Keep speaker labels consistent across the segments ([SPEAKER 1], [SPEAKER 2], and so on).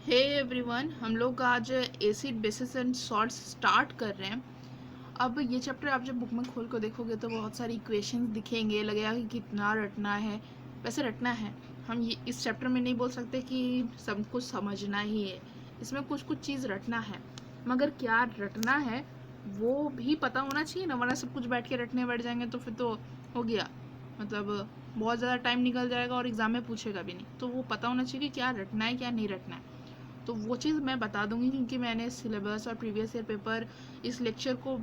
[SPEAKER 1] Hey everyone, हम लोग आज acid basis and salts start कर रहे हैं। अब ये चैप्टर आप जब बुक में खोल कर देखोगे तो बहुत सारी इक्वेशंस दिखेंगे, लगेगा कि कितना रटना है। वैसे रटना है, हम ये इस चैप्टर में नहीं बोल सकते कि सब कुछ समझना ही है। इसमें कुछ कुछ चीज़ रटना है, मगर क्या रटना है वो भी पता होना चाहिए ना, वरना सब कुछ बैठ के रटने बैठ जाएंगे तो फिर तो हो गया, मतलब बहुत ज़्यादा टाइम निकल जाएगा और एग्ज़ाम में पूछेगा भी नहीं। तो वो पता होना चाहिए कि क्या रटना है क्या नहीं रटना है। तो वो चीज़ मैं बता दूंगी, क्योंकि मैंने सिलेबस और प्रीवियस ईयर पेपर इस लेक्चर को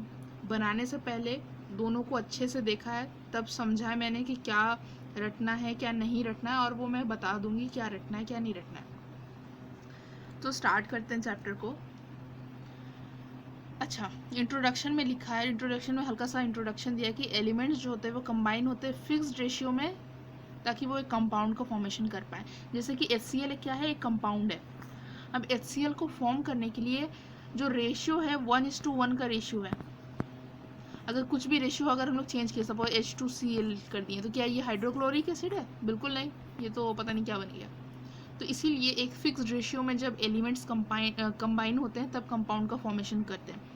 [SPEAKER 1] बनाने से पहले दोनों को अच्छे से देखा है, तब समझा है मैंने कि क्या रटना है क्या नहीं रटना है, और वो मैं बता दूंगी क्या रटना है क्या नहीं रटना है। तो स्टार्ट करते हैं चैप्टर को। अच्छा, इंट्रोडक्शन में लिखा है, इंट्रोडक्शन में हल्का सा इंट्रोडक्शन दिया है कि एलिमेंट्स जो होते हैं वो कंबाइन होते हैं फिक्स्ड रेशियो में, ताकि वो एक कंपाउंड का फॉर्मेशन कर पाए। जैसे कि HCl क्या है, एक कंपाउंड है। अब HCl को फॉर्म करने के लिए जो रेशियो है 1:1 का रेशियो है। अगर कुछ भी रेशियो अगर हम लोग चेंज किए, सपोज H2Cl कर दिए, तो क्या ये हाइड्रोक्लोरिक एसिड है? बिल्कुल नहीं, ये तो पता नहीं क्या बन गया। तो इसीलिए एक फिक्स्ड रेशियो में जब एलिमेंट्स कंबाइन होते हैं तब कंपाउंड का फॉर्मेशन करते हैं।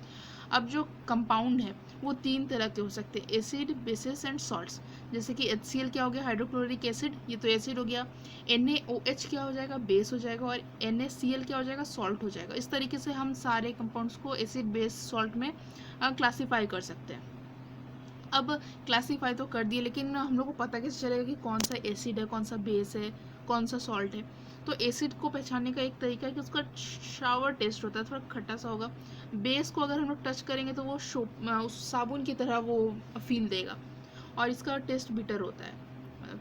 [SPEAKER 1] अब जो कंपाउंड है वो तीन तरह के हो सकते हैं, एसिड, बेसिस एंड सॉल्ट्स। जैसे कि HCl क्या हो गया, हाइड्रोक्लोरिक एसिड, ये तो एसिड हो गया। NaOH क्या हो जाएगा, बेस हो जाएगा। और NaCl क्या हो जाएगा, सॉल्ट हो जाएगा। इस तरीके से हम सारे कंपाउंड्स को एसिड, बेस, सॉल्ट में क्लासीफाई कर सकते हैं। अब क्लासीफाई तो कर दिए, लेकिन हम लोग को पता कैसे चलेगा कि कौन सा एसिड है, कौन सा बेस है, कौन सा सॉल्ट है? तो एसिड को पहचानने का एक तरीका है कि उसका शावर टेस्ट होता है, थोड़ा खट्टा सा होगा। बेस को अगर हम लोग टच करेंगे तो वो उस साबुन की तरह वो फील देगा। और इसका टेस्ट बिटर होता है,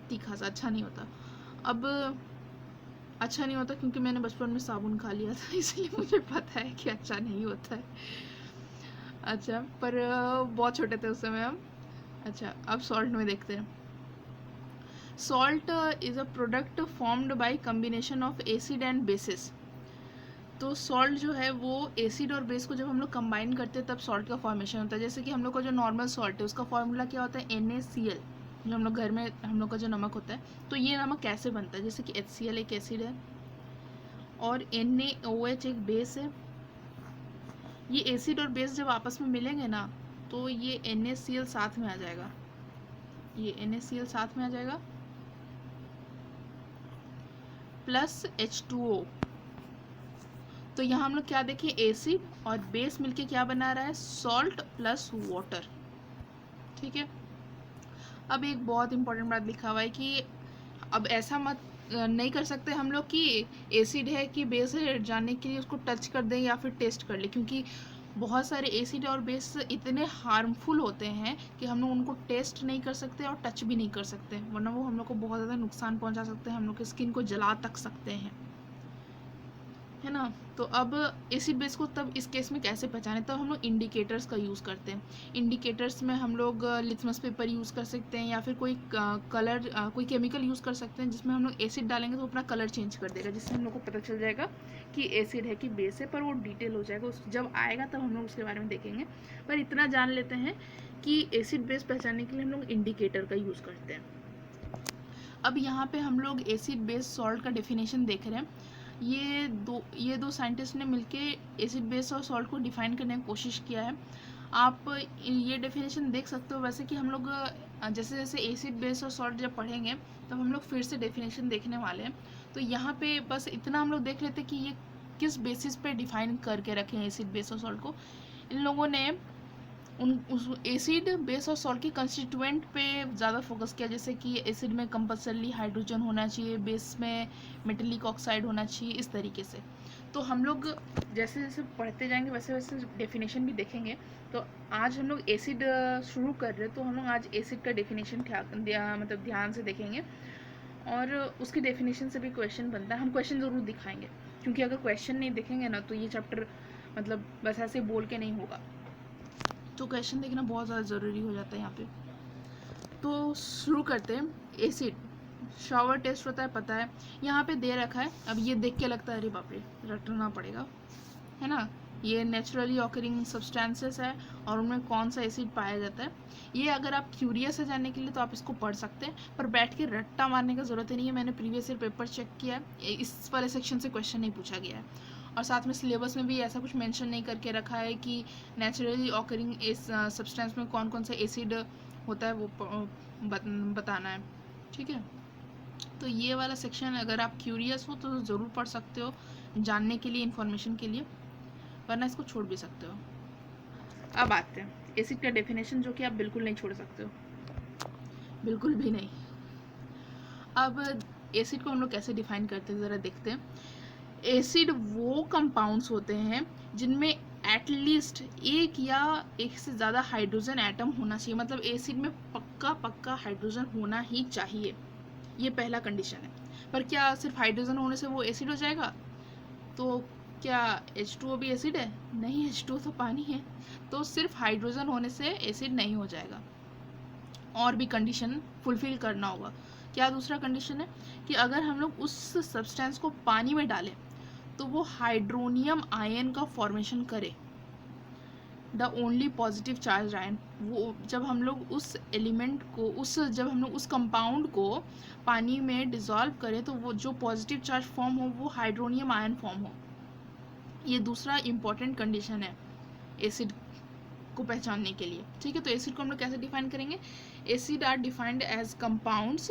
[SPEAKER 1] तीखा सा, अच्छा नहीं होता। अब अच्छा नहीं होता क्योंकि मैंने बचपन में साबुन खा लिया था इसलिए मुझे पता है कि अच्छा नहीं होता है। अच्छा, पर बहुत छोटे थे उस समय हम। अच्छा, अब सॉल्ट में देखते हैं। Salt is a product formed by combination of acid and bases. तो सॉल्ट जो है वो एसिड और बेस को जब हम लोग कंबाइन करते हैं तब सॉल्ट का फॉर्मेशन होता है। जैसे कि हम लोग का जो नॉर्मल सॉल्ट है उसका फॉर्मूला क्या होता है, NaCl, जो हम लोग घर में हम लोग का जो नमक होता है। तो ये नमक कैसे बनता है, जैसे कि HCl एक एसिड है और NaOH एक बेस है। ये एसिड और बेस जब आपस में मिलेंगे ना तो ये NaCl साथ में आ जाएगा, ये NaCl साथ में आ जाएगा प्लस H2O। तो यहाँ हम लोग क्या देखें, एसिड और बेस मिलके क्या बना रहा है, सॉल्ट प्लस वाटर। ठीक है। अब एक बहुत इंपॉर्टेंट बात लिखा हुआ है कि अब ऐसा मत नहीं कर सकते हम लोग कि एसिड है कि बेस है जानने के लिए उसको टच कर दें या फिर टेस्ट कर ले, क्योंकि बहुत सारे एसिड और बेस इतने हार्मफुल होते हैं कि हम लोग उनको टेस्ट नहीं कर सकते और टच भी नहीं कर सकते, वरना वो हम लोग को बहुत ज़्यादा नुकसान पहुंचा सकते हैं, हम लोग की स्किन को जला तक सकते हैं, है ना। तो अब एसिड बेस को तब इस केस में कैसे पहचाने, तब हम लोग इंडिकेटर्स का यूज़ करते हैं। इंडिकेटर्स में हम लोग लिथमस पेपर यूज़ कर सकते हैं या फिर कोई कलर कोई केमिकल यूज़ कर सकते हैं जिसमें हम लोग एसिड डालेंगे तो अपना कलर चेंज कर देगा, जिससे हम लोग को पता चल जाएगा कि एसिड है कि बेस है। पर वो डिटेल हो जाएगा, उस जब आएगा तब हम लोग उसके बारे में देखेंगे। पर इतना जान लेते हैं कि एसिड बेस पहचानने के लिए हम लोग इंडिकेटर का यूज़ करते हैं। अब यहाँ पे हम लोग एसिड बेस सॉल्ट का डेफिनेशन देख रहे हैं। ये दो साइंटिस्ट ने मिलके एसिड बेस और सॉल्ट को डिफाइन करने की कोशिश किया है। आप ये डेफिनेशन देख सकते हो। वैसे कि हम लोग जैसे जैसे एसिड बेस और सॉल्ट जब पढ़ेंगे तब हम लोग फिर से डेफिनेशन देखने वाले हैं। तो यहाँ पे बस इतना हम लोग देख लेते हैं कि ये किस बेसिस पे डिफाइन करके रखे हैं एसिड बेस और सॉल्ट को। इन लोगों ने उस एसिड बेस और सॉल्ट के कंस्टिट्यूएंट पे ज़्यादा फोकस किया, जैसे कि एसिड में कंपल्सरली हाइड्रोजन होना चाहिए, बेस में मेटेलिक ऑक्साइड होना चाहिए, इस तरीके से। तो हम लोग जैसे जैसे पढ़ते जाएंगे वैसे वैसे डेफिनेशन भी देखेंगे। तो आज हम लोग एसिड शुरू कर रहे हैं, तो हम लोग आज एसिड का डेफिनेशन मतलब ध्यान से देखेंगे, और उसकी डेफिनेशन से भी क्वेश्चन बनता है। हम क्वेश्चन ज़रूर दिखाएंगे, क्योंकि अगर क्वेश्चन नहीं देखेंगे ना तो ये चैप्टर मतलब बस ऐसे बोल के नहीं होगा। तो क्वेश्चन देखना बहुत ज़्यादा ज़रूरी हो जाता है यहाँ पे। तो शुरू करते हैं। एसिड शावर टेस्ट होता है, पता है, यहाँ पे दे रखा है। अब ये देख के लगता है अरे बाप रे रटना पड़ेगा। है ना, ये नेचुरली ऑकरिंग सब्सटेंसेस है और उनमें कौन सा एसिड पाया जाता है। ये अगर आप क्यूरियस है जानने के लिए तो आप इसको पढ़ सकते हैं, पर बैठ के रट्टा मारने का ज़रूरत ही नहीं है। मैंने प्रीवियस ईयर पेपर चेक किया है, इस वाले सेक्शन से क्वेश्चन नहीं पूछा गया है, और साथ में सिलेबस में भी ऐसा कुछ मेंशन नहीं करके रखा है कि नेचुरली ऑकरिंग इस सब्सटेंस में कौन कौन सा एसिड होता है वो बताना है। ठीक है, तो ये वाला सेक्शन अगर आप क्यूरियस हो तो ज़रूर पढ़ सकते हो जानने के लिए, इन्फॉर्मेशन के लिए, वरना इसको छोड़ भी सकते हो। अब आते हैं एसिड का डेफिनेशन, जो कि आप बिल्कुल नहीं छोड़ सकते हो, बिल्कुल भी नहीं। अब एसिड को हम लोग कैसे डिफाइन करते हैं ज़रा देखते हैं। एसिड वो कंपाउंड्स होते हैं जिनमें एटलीस्ट एक या एक से ज़्यादा हाइड्रोजन एटम होना चाहिए, मतलब एसिड में पक्का हाइड्रोजन होना ही चाहिए, ये पहला कंडीशन है। पर क्या सिर्फ हाइड्रोजन होने से वो एसिड हो जाएगा? तो क्या H2O भी एसिड है? नहीं, H2O तो पानी है, तो सिर्फ हाइड्रोजन होने से एसिड नहीं हो जाएगा, और भी कंडीशन फुलफिल करना होगा। क्या दूसरा कंडीशन है कि अगर हम लोग उस सब्सटेंस को पानी में डालें तो वो हाइड्रोनियम आयन का फॉर्मेशन करे, the only positive charge ion. वो जब हम लोग उस एलिमेंट को जब हम लोग उस कंपाउंड को पानी में डिज़ोल्व करें तो वो जो पॉजिटिव चार्ज फॉर्म हो वो हाइड्रोनियम आयन फॉर्म हो। ये दूसरा इम्पॉर्टेंट कंडीशन है एसिड को पहचानने के लिए। ठीक है, तो एसिड को हम लोग कैसे डिफाइन करेंगे? Acid are defined as compounds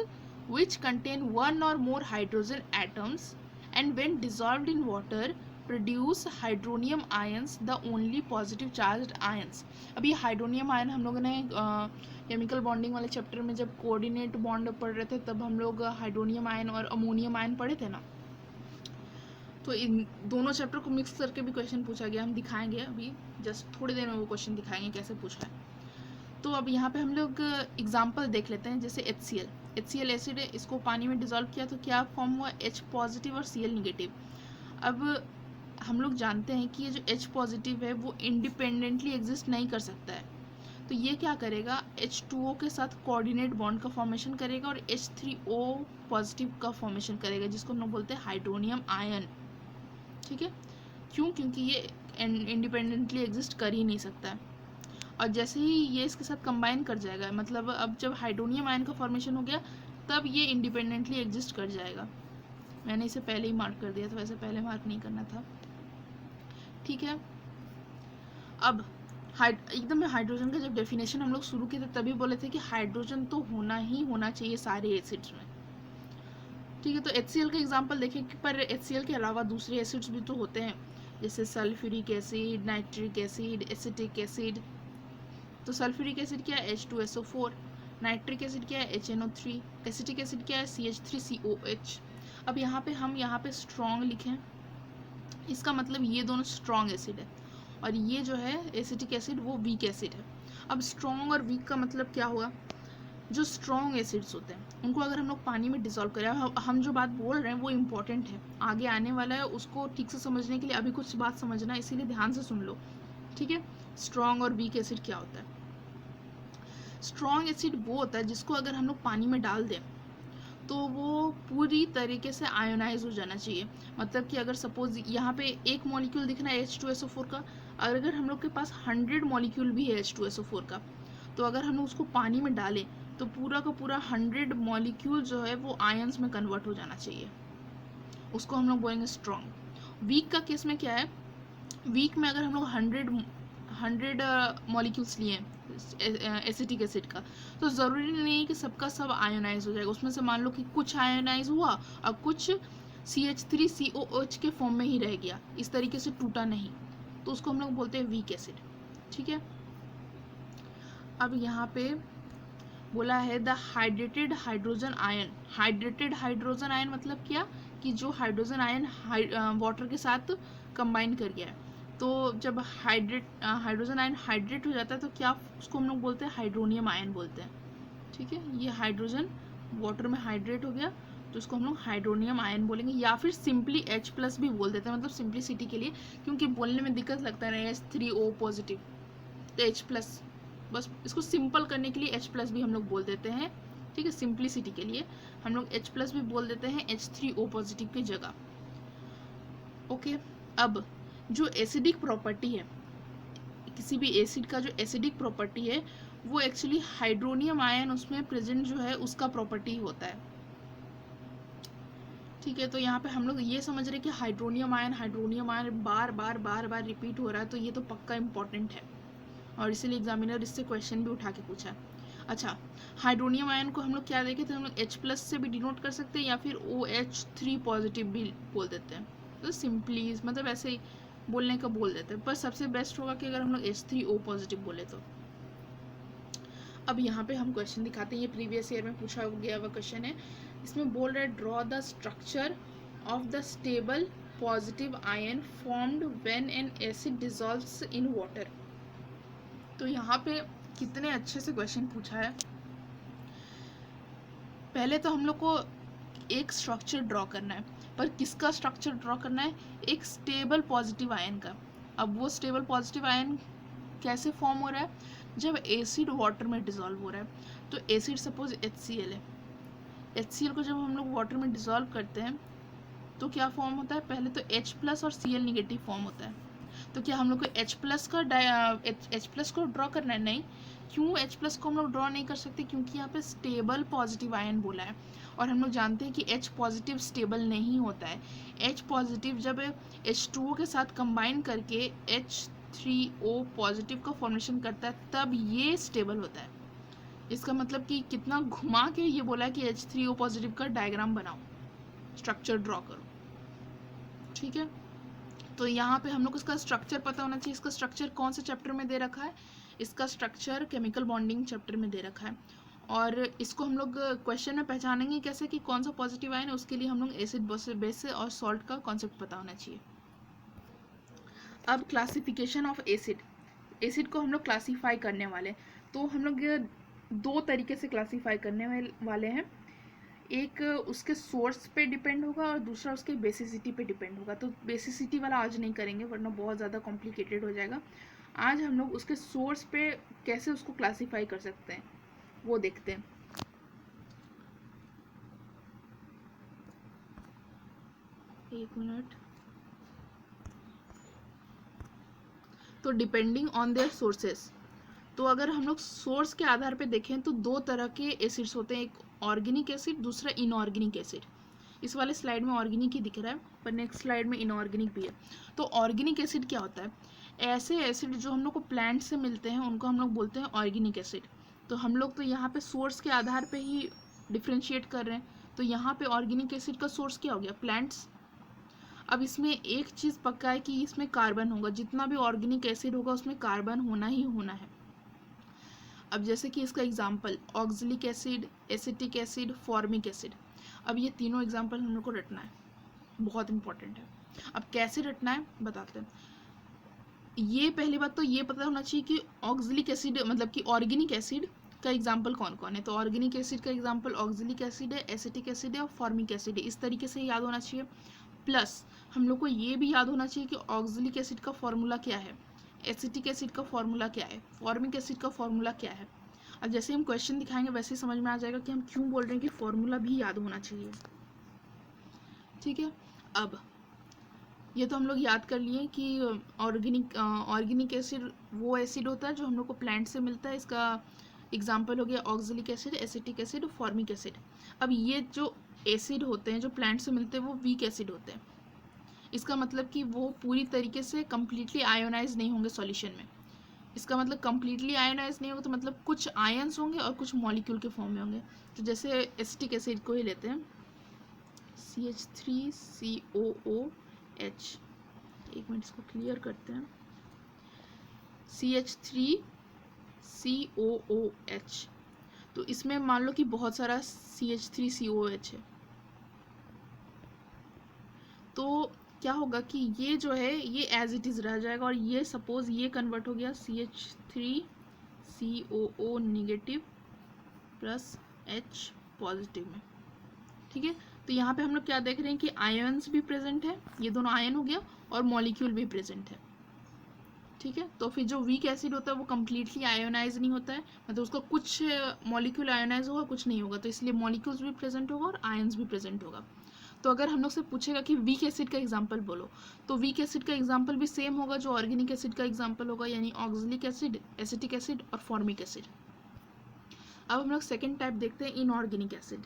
[SPEAKER 1] which contain one or more hydrogen atoms and when dissolved in water produce hydronium ions, the only positive charged ions। अभी हाइड्रोनियम आयन हम लोगों ने केमिकल बॉन्डिंग वाले चैप्टर में जब coordinate bond पढ़ रहे थे तब हम लोग हाइड्रोनियम आयन और अमोनियम आयन पढ़े थे ना, तो इन दोनों चैप्टर को मिक्स करके भी क्वेश्चन पूछा गया, हम दिखाएंगे अभी जस्ट थोड़ी देर में वो क्वेश्चन दिखाएंगे कैसे पूछा है। तो अब यहाँ पे हम लोग एग्जांपल देख लेते हैं, जैसे HCl एसिड है, इसको पानी में डिज़ोल्व किया तो क्या फॉर्म हुआ? H पॉजिटिव और Cl निगेटिव। अब हम लोग जानते हैं कि ये जो H पॉजिटिव है वो इंडिपेंडेंटली एग्जिस्ट नहीं कर सकता है, तो ये क्या करेगा? H2O के साथ कोऑर्डिनेट बॉन्ड का फॉर्मेशन करेगा और H3O पॉजिटिव का फॉर्मेशन करेगा, जिसको हम लोग बोलते हैं हाइड्रोनियम आयन। ठीक है, क्यों? क्योंकि ये इंडिपेंडेंटली एग्जिस्ट कर ही नहीं सकता है, और जैसे ही ये इसके साथ कंबाइन कर जाएगा, मतलब अब जब हाइड्रोनियम आयन का फॉर्मेशन हो गया तब ये इंडिपेंडेंटली एग्जिस्ट कर जाएगा। मैंने इसे पहले ही मार्क कर दिया था, वैसे पहले मार्क नहीं करना था। ठीक है, अब एकदम हाइड्रोजन का जब डेफिनेशन हम लोग शुरू किए थे तभी बोले थे कि हाइड्रोजन तो होना ही होना चाहिए सारे एसिड्स में। ठीक है, तो HCl का एग्जाम्पल देखें, पर HCl के अलावा दूसरे एसिड्स भी तो होते हैं, जैसे sulphuric acid, nitric acid, acetic acid. तो सल्फ्यूरिक एसिड क्या है? H2SO4, नाइट्रिक एसिड क्या है? HNO3, एसिटिक एसिड क्या है? CH3COH। अब यहाँ पे स्ट्रॉन्ग लिखें, इसका मतलब ये दोनों स्ट्रॉन्ग एसिड है, और ये जो है एसिटिक एसिड वो वीक एसिड है। अब स्ट्रॉन्ग और वीक का मतलब क्या हुआ? जो स्ट्रॉन्ग एसिड्स होते हैं उनको अगर हम लोग पानी में डिसॉल्व करें, हम जो बात बोल रहे हैं वो इम्पोर्टेंट है, आगे आने वाला है, उसको ठीक से समझने के लिए अभी कुछ बात समझना है, इसीलिए ध्यान से सुन लो। ठीक है, स्ट्रॉन्ग और वीक एसिड क्या होता है? स्ट्रॉन्ग एसिड वो होता है जिसको अगर हम लोग पानी में डाल दें तो वो पूरी तरीके से आयोनाइज हो जाना चाहिए। मतलब कि अगर सपोज यहाँ पे एक मॉलिक्यूल दिखना है H2SO4 का, अगर हम लोग के पास 100 मॉलिक्यूल भी है H2SO4 का, तो अगर हम लोग उसको पानी में डालें तो पूरा का पूरा 100 मॉलिक्यूल जो है वो आयंस में कन्वर्ट हो जाना चाहिए, उसको हम लोग बोलेंगे स्ट्रॉन्ग। वीक का केस में क्या है? वीक में अगर हम लोग 100 मॉलिक्यूल्स लिए एसिटिक एसिड का, तो ज़रूरी नहीं है कि सबका सब आयोनाइज हो जाएगा, उसमें से मान लो कि कुछ आयोनाइज हुआ और कुछ CH3COH के फॉर्म में ही रह गया, इस तरीके से टूटा नहीं, तो उसको हम लोग बोलते हैं वीक एसिड। ठीक है, अब यहाँ पे बोला है the hydrated hydrogen ion. Hydrated hydrogen ion मतलब क्या? कि जो हाइड्रोजन आयन वाटर के साथ कंबाइन कर गया है, तो जब हाइड्रोजन आयन हाइड्रेट हो जाता है तो क्या उसको हम लोग बोलते हैं? हाइड्रोनियम आयन बोलते हैं। ठीक है, ये हाइड्रोजन वाटर में हाइड्रेट हो गया तो उसको हम लोग हाइड्रोनियम आयन बोलेंगे, या फिर सिंपली H+ भी बोल देते हैं, मतलब सिंप्लिसिटी के लिए, क्योंकि बोलने में दिक्कत लगता है H3O पॉजिटिव, तो H+, बस इसको सिंपल करने के लिए H+ भी हम लोग बोल देते हैं। ठीक है, सिंप्लिसिटी के लिए हम लोग H+ भी बोल देते हैं H3O पॉजिटिव की जगह। ओके, अब जो एसिडिक प्रॉपर्टी है, किसी भी एसिड का जो एसिडिक प्रॉपर्टी है वो एक्चुअली हाइड्रोनियम आयन उसमें प्रेजेंट जो है उसका प्रॉपर्टी होता है। ठीक है, तो यहाँ पे हम लोग ये समझ रहे हैं कि हाइड्रोनियम आयन बार बार बार बार रिपीट हो रहा है, तो ये तो पक्का इंपॉर्टेंट है और इसीलिए एग्जामिनर इससे क्वेश्चन भी उठा के पूछा है। अच्छा, हाइड्रोनियम आयन को हम लोग क्या देखे थे, हम लोग H+ से भी डिनोट कर सकते हैं या फिर OH3 पॉजिटिव भी बोल देते हैं, तो सिंपली मतलब ऐसे ही बोलने का बोल देते हैं, पर सबसे बेस्ट होगा कि अगर हम लोग H3O पॉजिटिव बोले तो। अब यहाँ पे हम क्वेश्चन दिखाते हैं, ये प्रीवियस ईयर में पूछा गया हुआ क्वेश्चन है। इसमें बोल रहा है draw the structure of the stable positive ion formed when an acid dissolves in water. तो यहाँ पे कितने अच्छे से क्वेश्चन पूछा है। पहले तो हम लोग को एक स्ट्रक्चर ड्रॉ करना है, पर किसका स्ट्रक्चर ड्रॉ करना है, एक स्टेबल पॉजिटिव आयन का। अब वो स्टेबल पॉजिटिव आयन कैसे फॉर्म हो रहा है, जब एसिड वाटर में डिसॉल्व हो रहा है। तो एसिड सपोज HCl है, HCl को जब हम लोग वाटर में डिसॉल्व करते हैं तो क्या फॉर्म होता है, पहले तो H+ और Cl नेगेटिव फॉर्म होता है। तो क्या हम लोग को H+ को ड्रॉ करना है, नहीं। क्यों H+ को हम लोग ड्रॉ नहीं कर सकते, क्योंकि यहाँ पे स्टेबल पॉजिटिव आयन बोला है और हम लोग जानते हैं कि H पॉजिटिव स्टेबल नहीं होता है। H पॉजिटिव जब H2O के साथ कंबाइन करके H3O पॉजिटिव का फॉर्मेशन करता है तब ये स्टेबल होता है। इसका मतलब कि कितना घुमा के ये बोला है कि H3O पॉजिटिव का डायग्राम बनाओ, स्ट्रक्चर ड्रॉ करो। ठीक है, तो यहाँ पे हम लोग इसका स्ट्रक्चर पता होना चाहिए। इसका स्ट्रक्चर कौन से चैप्टर में दे रखा है, इसका स्ट्रक्चर केमिकल बॉन्डिंग चैप्टर में दे रखा है। और इसको हम लोग क्वेश्चन में पहचानेंगे कैसे कि कौन सा पॉजिटिव आयन है, उसके लिए हम लोग एसिड, बेस और सॉल्ट का कॉन्सेप्ट पता होना चाहिए। अब क्लासिफिकेशन ऑफ एसिड, एसिड को हम लोग क्लासीफाई करने वाले, तो हम लोग दो तरीके से क्लासीफाई करने वाले हैं। एक उसके सोर्स पे डिपेंड होगा और दूसरा उसके बेसिसिटी पे डिपेंड होगा। तो बेसिसिटी वाला आज नहीं करेंगे वरना बहुत ज़्यादा कॉम्प्लिकेटेड हो जाएगा। आज हम लोग उसके सोर्स पे कैसे उसको क्लासीफाई कर सकते हैं वो देखते हैं। एक मिनट। तो डिपेंडिंग ऑन देयर सोर्सेस, तो अगर हम लोग सोर्स के आधार पे देखें तो दो तरह के एसिड्स होते हैं, एक ऑर्गेनिक एसिड, दूसरा इनऑर्गेनिक एसिड। इस वाले स्लाइड में ऑर्गेनिक ही दिख रहा है पर नेक्स्ट स्लाइड में इनऑर्गेनिक भी है। तो ऑर्गेनिक एसिड क्या होता है, ऐसे एसिड जो हम लोग को प्लांट से मिलते हैं उनको हम लोग बोलते हैं ऑर्गेनिक एसिड। तो हम लोग तो यहाँ पे सोर्स के आधार पे ही डिफ्रेंशिएट कर रहे हैं, तो यहाँ पे ऑर्गेनिक एसिड का सोर्स क्या हो गया, प्लांट्स। अब इसमें एक चीज़ पक्का है कि इसमें कार्बन होगा, जितना भी ऑर्गेनिक एसिड होगा उसमें कार्बन होना ही होना है। अब जैसे कि इसका example oxalic acid, acetic acid, formic acid. अब ये तीनों एग्जाम्पल हम लोग को रटना है, बहुत इंपॉर्टेंट है। अब कैसे रटना है बताते हैं। ये पहली बात तो ये पता होना चाहिए कि ऑक्जेलिक एसिड मतलब कि ऑर्गेनिक एसिड का एग्जाम्पल कौन कौन है। तो ऑर्गेनिक एसिड का एग्जाम्पल ऑक्जेलिक एसिड है, एसिटिक एसिड है और फॉर्मिक एसिड है। इस तरीके से याद होना चाहिए। प्लस हम लोग को ये भी याद होना चाहिए कि ऑक्जेलिक एसिड का फॉर्मूला क्या है, एसिटिक एसिड का फॉर्मूला क्या है, फॉर्मिक एसिड का फॉर्मूला क्या है। अब जैसे हम क्वेश्चन दिखाएंगे वैसे ही समझ में आ जाएगा कि हम क्यों बोल रहे हैं कि फॉर्मूला भी याद होना चाहिए। ठीक है, अब ये तो हम लोग याद कर लिए कि ऑर्गेनिक एसिड वो एसिड होता है जो हम लोग को प्लांट से मिलता है। इसका एग्जाम्पल हो गया oxalic acid, acetic acid, formic acid. अब ये जो एसिड होते हैं जो प्लांट से मिलते हैं वो वीक एसिड होते हैं। इसका मतलब कि वो पूरी तरीके से कम्प्लीटली आयोनाइज नहीं होंगे सॉल्यूशन में। इसका मतलब कम्प्लीटली आयोनाइज नहीं होगा तो मतलब कुछ आयन्स होंगे और कुछ मॉलिक्यूल के फॉर्म में होंगे। तो जैसे एसिटिक एसिड को ही लेते हैं, CH3COOH। एक मिनट इसको क्लियर करते हैं, CH3COOH। तो इसमें मान लो कि बहुत सारा CH3COOH है, तो क्या होगा कि ये जो है ये एज इट इज़ रह जाएगा और ये सपोज ये कन्वर्ट हो गया CH3COO negative plus H positive में। ठीक है, तो यहाँ पे हम लोग क्या देख रहे हैं कि आयन्स भी प्रेजेंट है, ये दोनों आयन हो गया, और मॉलिक्यूल भी प्रेजेंट है। ठीक है, तो फिर जो वीक एसिड होता है वो कम्प्लीटली आयोनाइज नहीं होता है, मतलब उसका कुछ मॉलिक्यूल आयोनाइज होगा कुछ नहीं होगा, तो इसलिए मॉलिक्यूल्स भी प्रेजेंट होगा और आयन्स भी प्रेजेंट होगा। तो अगर हम लोग से पूछेगा कि वीक एसिड का एग्जांपल बोलो, तो वीक एसिड का एग्जांपल भी सेम होगा जो ऑर्गेनिक एसिड का एग्जांपल होगा, यानी ऑक्जेलिक एसिड, एसिटिक एसिड और फॉर्मिक एसिड। अब हम लोग सेकेंड टाइप देखते हैं, इनऑर्गेनिक एसिड।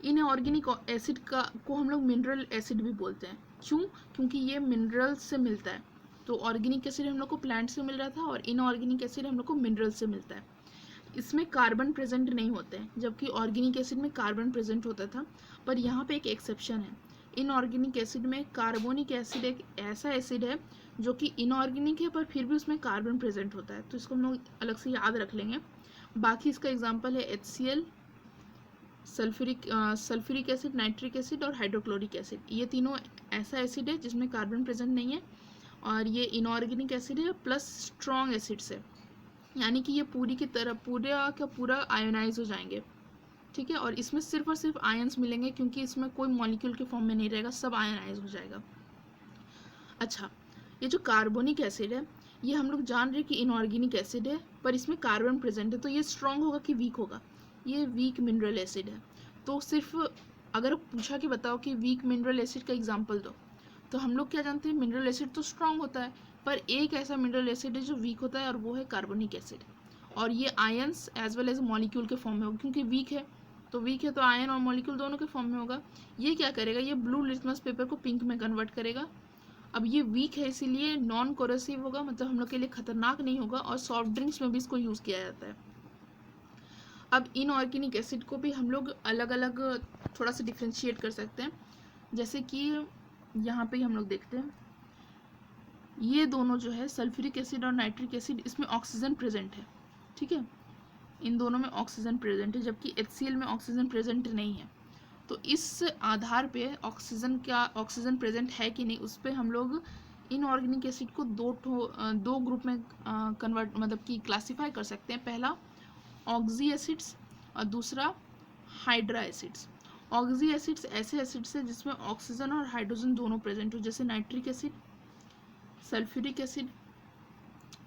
[SPEAKER 1] इनऑर्गेनिक एसिड का को हम लोग मिनरल एसिड भी बोलते हैं। क्यों? क्योंकि ये मिनरल से मिलता है। तो ऑर्गेनिक एसिड हम लोग को प्लांट से मिल रहा था और इनऑर्गेनिक एसिड हम लोग को मिनरल से मिलता है। इसमें कार्बन प्रेजेंट नहीं होते हैं, जबकि ऑर्गेनिक एसिड में कार्बन प्रेजेंट होता था। पर यहाँ पे एक एक्सेप्शन है, इनऑर्गेनिक एसिड में कार्बोनिक एसिड एक ऐसा एसिड है जो कि इनऑर्गेनिक है पर फिर भी उसमें कार्बन प्रेजेंट होता है, तो इसको हम लोग अलग से याद रख लेंगे। बाकी इसका एग्जाम्पल है HCl, sulphuric acid, nitric acid और हाइड्रोक्लोरिक एसिड। ये तीनों ऐसा एसिड है जिसमें कार्बन प्रेजेंट नहीं है और ये इनऑर्गेनिक एसिड है प्लस स्ट्रॉन्ग एसिड्स है, यानी कि ये पूरी की तरह पूरा का पूरा आयोनाइज हो जाएंगे। ठीक है, और इसमें सिर्फ और सिर्फ आयंस मिलेंगे क्योंकि इसमें कोई मॉलिक्यूल के फॉर्म में नहीं रहेगा, सब आयोनाइज हो जाएगा। अच्छा, ये जो कार्बोनिक एसिड है ये हम लोग जान रहे हैं कि इनऑर्गेनिक एसिड है पर इसमें कार्बन प्रेजेंट है, तो ये स्ट्रॉन्ग होगा कि वीक होगा? ये वीक मिनरल एसिड है। तो सिर्फ अगर पूछा कि बताओ कि वीक मिनरल एसिड का एग्जाम्पल दो, तो हम लोग क्या जानते हैं, मिनरल एसिड तो स्ट्रॉन्ग होता है, पर एक ऐसा मिनरल एसिड है जो वीक होता है और वो है कार्बोनिक एसिड। और ये ions as well as molecule के फॉर्म में होगा, क्योंकि वीक है तो आयन और मॉलिक्यूल दोनों के फॉर्म में होगा। ये क्या करेगा, ये ब्लू लिटमस पेपर को पिंक में कन्वर्ट करेगा। अब ये वीक है इसीलिए नॉन कोरोसिव होगा, मतलब हम लोग के लिए खतरनाक नहीं होगा, और सॉफ्ट ड्रिंक्स में भी इसको यूज़ किया जाता है। अब इनऑर्गेनिक एसिड को भी हम लोग अलग अलग थोड़ा सा डिफ्रेंशिएट कर सकते हैं, जैसे कि यहाँ पे हम लोग देखते हैं ये दोनों जो है सल्फ्यूरिक एसिड और नाइट्रिक एसिड, इसमें ऑक्सीजन प्रेजेंट है। ठीक है, इन दोनों में ऑक्सीजन प्रेजेंट है, जबकि HCl में ऑक्सीजन प्रेजेंट नहीं है। तो इस आधार पे ऑक्सीजन प्रेजेंट है कि नहीं, उस पर हम लोग इनऑर्गेनिक एसिड को दो ग्रुप में कन्वर्ट मतलब कि क्लासीफाई कर सकते हैं। पहला ऑक्सी एसिड्स और दूसरा हाइड्रा एसिड्स। ऑक्सी एसिड्स ऐसे एसिड्स हैं जिसमें ऑक्सीजन और हाइड्रोजन दोनों प्रेजेंट हो, जैसे नाइट्रिक एसिड, सल्फ्यूरिक एसिड।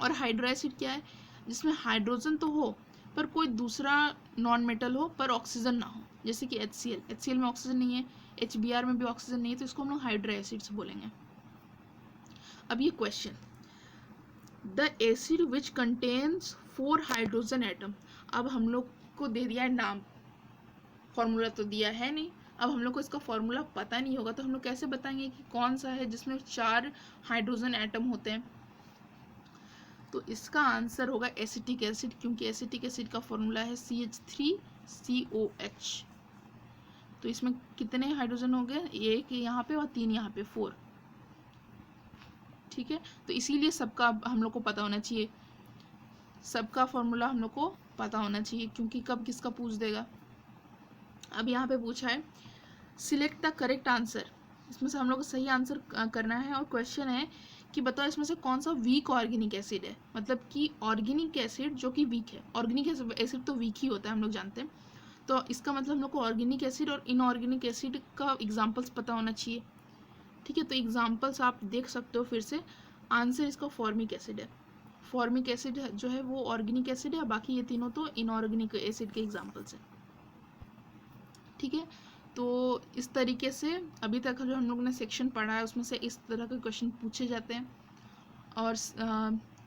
[SPEAKER 1] और हाइड्रा एसिड क्या है, जिसमें हाइड्रोजन तो हो पर कोई दूसरा नॉन मेटल हो पर ऑक्सीजन ना हो, जैसे कि HCl में ऑक्सीजन नहीं है, HBr में भी ऑक्सीजन नहीं है, तो इसको हम लोग हाइड्रा एसिड्स बोलेंगे। अब ये question, the acid which contains 4 hydrogen atom. अब हम लोग को दे दिया है नाम, फॉर्मूला तो दिया है नहीं। अब हम लोग को इसका फॉर्मूला पता नहीं होगा तो हम लोग कैसे बताएंगे कि कौन सा है जिसमें 4 हाइड्रोजन एटम होते हैं? तो इसका आंसर होगा एसिटिक एसिड, क्योंकि एसिटिक एसिड का फॉर्मूला है CH3COH। तो इसमें कितने हाइड्रोजन हो गए, एक यहाँ पे और 3 यहाँ पे, 4। ठीक है, तो इसीलिए सबका हम लोग को पता होना चाहिए, सबका फॉर्मूला हम लोग को पता होना चाहिए, क्योंकि कब किसका पूछ देगा। अब यहाँ पे पूछा है सिलेक्ट द करेक्ट आंसर, इसमें से हम लोग को सही आंसर करना है। और क्वेश्चन है कि बताओ इसमें से कौन सा वीक ऑर्गेनिक एसिड है, मतलब कि ऑर्गेनिक एसिड जो कि वीक है। ऑर्गेनिक एसिड तो वीक ही होता है, हम लोग जानते हैं, तो इसका मतलब हम लोग को ऑर्गेनिक एसिड और इनऑर्गेनिक एसिड का एग्जाम्पल्स पता होना चाहिए। ठीक है, तो एग्जाम्पल्स आप देख सकते हो फिर से। आंसर इसका फॉर्मिक एसिड है। फॉर्मिक एसिड जो है वो ऑर्गेनिक एसिड है, बाकी ये तीनों तो इनऑर्गेनिक एसिड के एग्जाम्पल्स हैं। ठीक है, तो इस तरीके से अभी तक जो हम लोग ने सेक्शन पढ़ा है उसमें से इस तरह के क्वेश्चन पूछे जाते हैं। और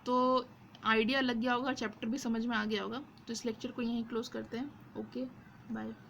[SPEAKER 1] तो आइडिया लग गया होगा, चैप्टर भी समझ में आ गया होगा। तो इस लेक्चर को यहीं क्लोज करते हैं। Okay, bye.